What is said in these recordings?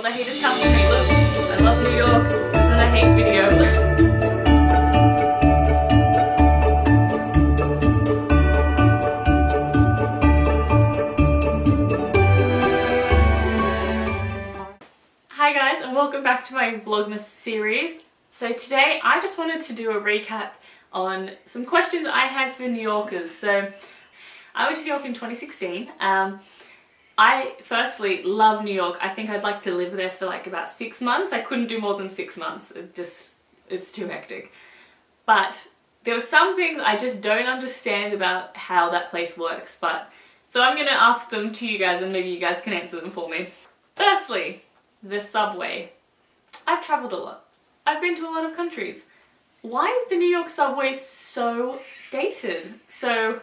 All the haters come to me. Look, I love New York. It's not a hate video. Hi guys, and welcome back to my Vlogmas series. So today I just wanted to do a recap on some questions I had for New Yorkers. So I went to New York in 2016. I firstly love New York. I think I'd like to live there for like about 6 months. I couldn't do more than 6 months. It's too hectic. But there were some things I just don't understand about how that place works. So I'm gonna ask them to you guys and maybe you guys can answer them for me. Firstly, the subway. I've traveled a lot. I've been to a lot of countries. Why is the New York subway so dated? So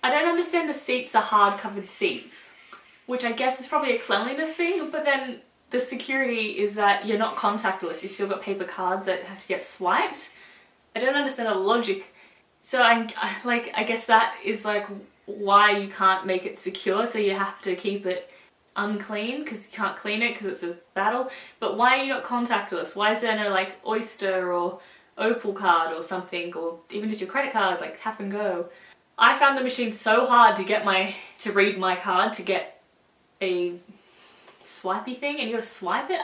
I don't understand the seats are hard covered seats, which I guess is probably a cleanliness thing, but then the security is that you're not contactless. You've still got paper cards that have to get swiped. I don't understand the logic. So I guess that is like why you can't make it secure, so you have to keep it unclean because you can't clean it because it's a battle. But why are you not contactless? Why is there no like Oyster or Opal card or something, or even just your credit cards like tap and go? I found the machine so hard to read my card, to get a swipey thing, and you gotta swipe it.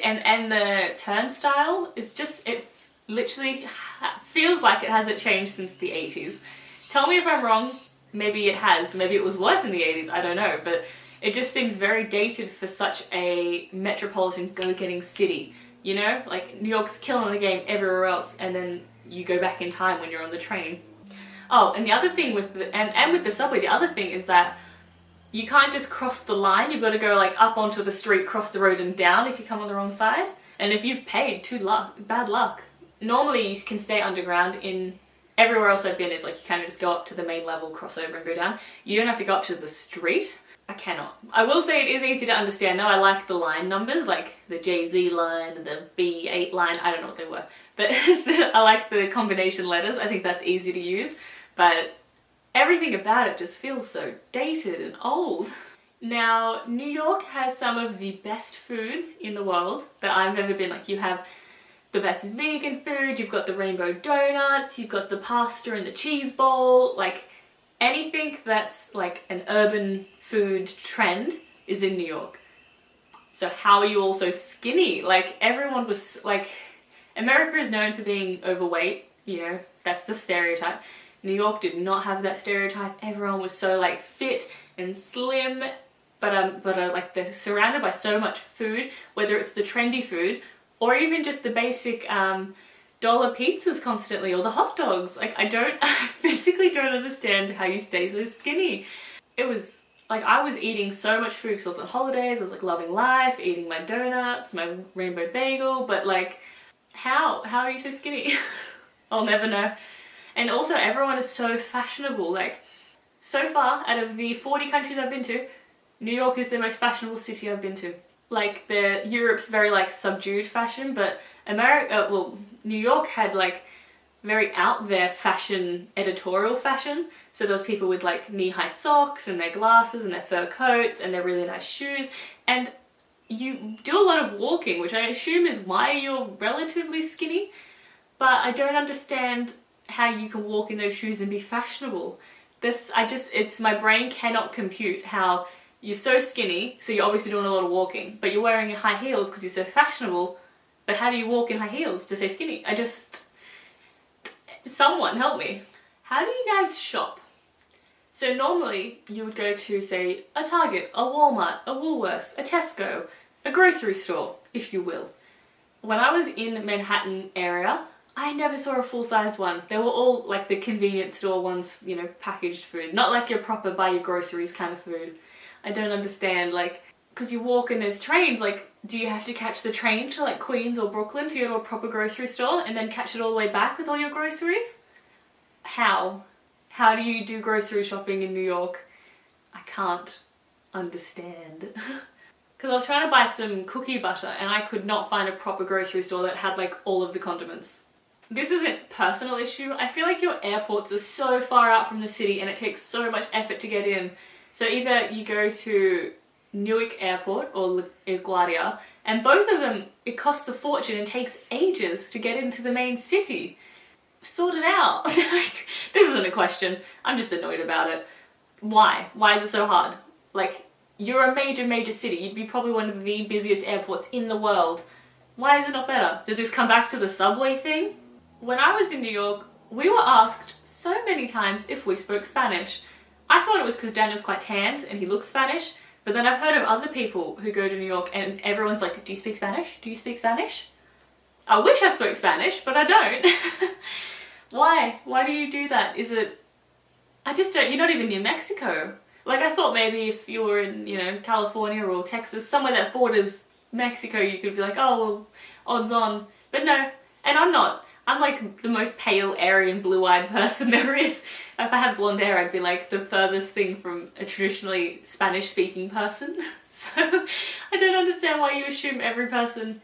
And the turnstile is just, it literally feels like it hasn't changed since the 80s. Tell me if I'm wrong. Maybe it has. Maybe it was worse in the 80s. I don't know. But it just seems very dated for such a metropolitan go-getting city. You know? Like, New York's killing the game everywhere else, and then you go back in time when you're on the train. Oh, and the other thing with the subway, the other thing is that you can't just cross the line. You've got to go like up onto the street, cross the road and down if you come on the wrong side. And if you've paid, bad luck. Normally you can stay underground. In everywhere else I've been is like you kind of just go up to the main level, cross over and go down. You don't have to go up to the street. I cannot. I will say it is easy to understand though. I like the line numbers, like the JZ line and the B8 line. I don't know what they were, but I like the combination letters. I think that's easy to use, but everything about it just feels so dated and old. Now, New York has some of the best food in the world that I've ever been. Like, you have the best vegan food, you've got the rainbow donuts, you've got the pasta and the cheese bowl. Like, anything that's like an urban food trend is in New York. So how are you all so skinny? Like, everyone was like, America is known for being overweight, you know, that's the stereotype. New York did not have that stereotype. Everyone was so like fit and slim, but like they're surrounded by so much food, whether it's the trendy food or even just the basic dollar pizzas constantly, or the hot dogs. Like, I physically don't understand how you stay so skinny. It was like I was eating so much food because I was on holidays. I was like loving life, eating my donuts, my rainbow bagel, but like how are you so skinny? I'll never know. And also everyone is so fashionable. Like, so far out of the 40 countries I've been to, New York is the most fashionable city I've been to. Like, Europe's very like subdued fashion, but New York had like very out there fashion, editorial fashion. So there was people with like knee-high socks and their glasses and their fur coats and their really nice shoes. And you do a lot of walking, which I assume is why you're relatively skinny. But I don't understand how you can walk in those shoes and be fashionable. My brain cannot compute how you're so skinny, so you're obviously doing a lot of walking, but you're wearing high heels because you're so fashionable, but how do you walk in high heels to stay skinny? Someone help me. How do you guys shop? So normally you would go to, say, a Target, a Walmart, a Woolworths, a Tesco, a grocery store, if you will. When I was in Manhattan area, I never saw a full-sized one. They were all like the convenience store ones, you know, packaged food. Not like your proper buy your groceries kind of food. I don't understand, like, because you walk and there's trains, like, do you have to catch the train to like Queens or Brooklyn to go to a proper grocery store and then catch it all the way back with all your groceries? How? How do you do grocery shopping in New York? I can't understand. Because I was trying to buy some cookie butter and I could not find a proper grocery store that had like all of the condiments. This isn't a personal issue. I feel like your airports are so far out from the city and it takes so much effort to get in. So either you go to Newark Airport or LaGuardia, and both of them, it costs a fortune and takes ages to get into the main city. Sort it out. Like, this isn't a question, I'm just annoyed about it. Why? Why is it so hard? Like, you're a major city, you'd be probably one of the busiest airports in the world. Why is it not better? Does this come back to the subway thing? When I was in New York, we were asked so many times if we spoke Spanish. I thought it was because Daniel's quite tanned and he looks Spanish, but then I've heard of other people who go to New York and everyone's like, do you speak Spanish? Do you speak Spanish? I wish I spoke Spanish, but I don't. Why? Why do you do that? Is it... I just don't... You're not even near Mexico. Like, I thought maybe if you were in, you know, California or Texas, somewhere that borders Mexico, you could be like, oh, well, odds on. But no. And I'm not. I'm like the most pale, Aryan, blue-eyed person there is. If I had blonde hair, I'd be like the furthest thing from a traditionally Spanish-speaking person. So I don't understand why you assume every person...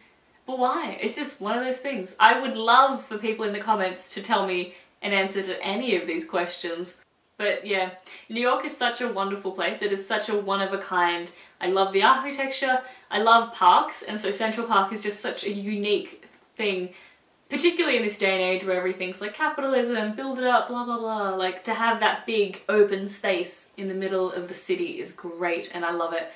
But why? It's just one of those things. I would love for people in the comments to tell me an answer to any of these questions. But yeah, New York is such a wonderful place. It is such a one-of-a-kind. I love the architecture. I love parks, and so Central Park is just such a unique thing, particularly in this day and age where everything's like capitalism, build it up, blah blah blah. Like, to have that big open space in the middle of the city is great, and I love it.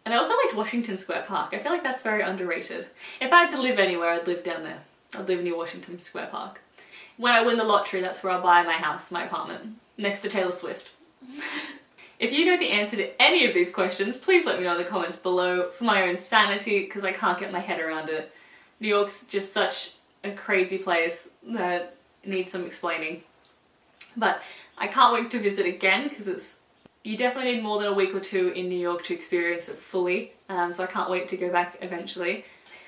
And I also liked Washington Square Park. I feel like that's very underrated. If I had to live anywhere, I'd live down there. I'd live near Washington Square Park. When I win the lottery, that's where I'll buy my house, my apartment, next to Taylor Swift. If you know the answer to any of these questions, please let me know in the comments below for my own sanity, because I can't get my head around it. New York's just such a crazy place that needs some explaining. But I can't wait to visit again, because you definitely need more than a week or two in New York to experience it fully, so I can't wait to go back eventually.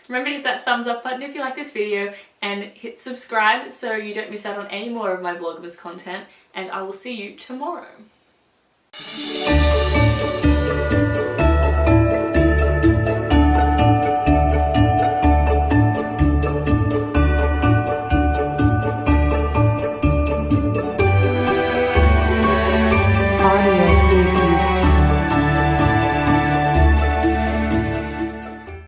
Remember to hit that thumbs up button if you like this video, and hit subscribe so you don't miss out on any more of my Vlogmas content, and I will see you tomorrow.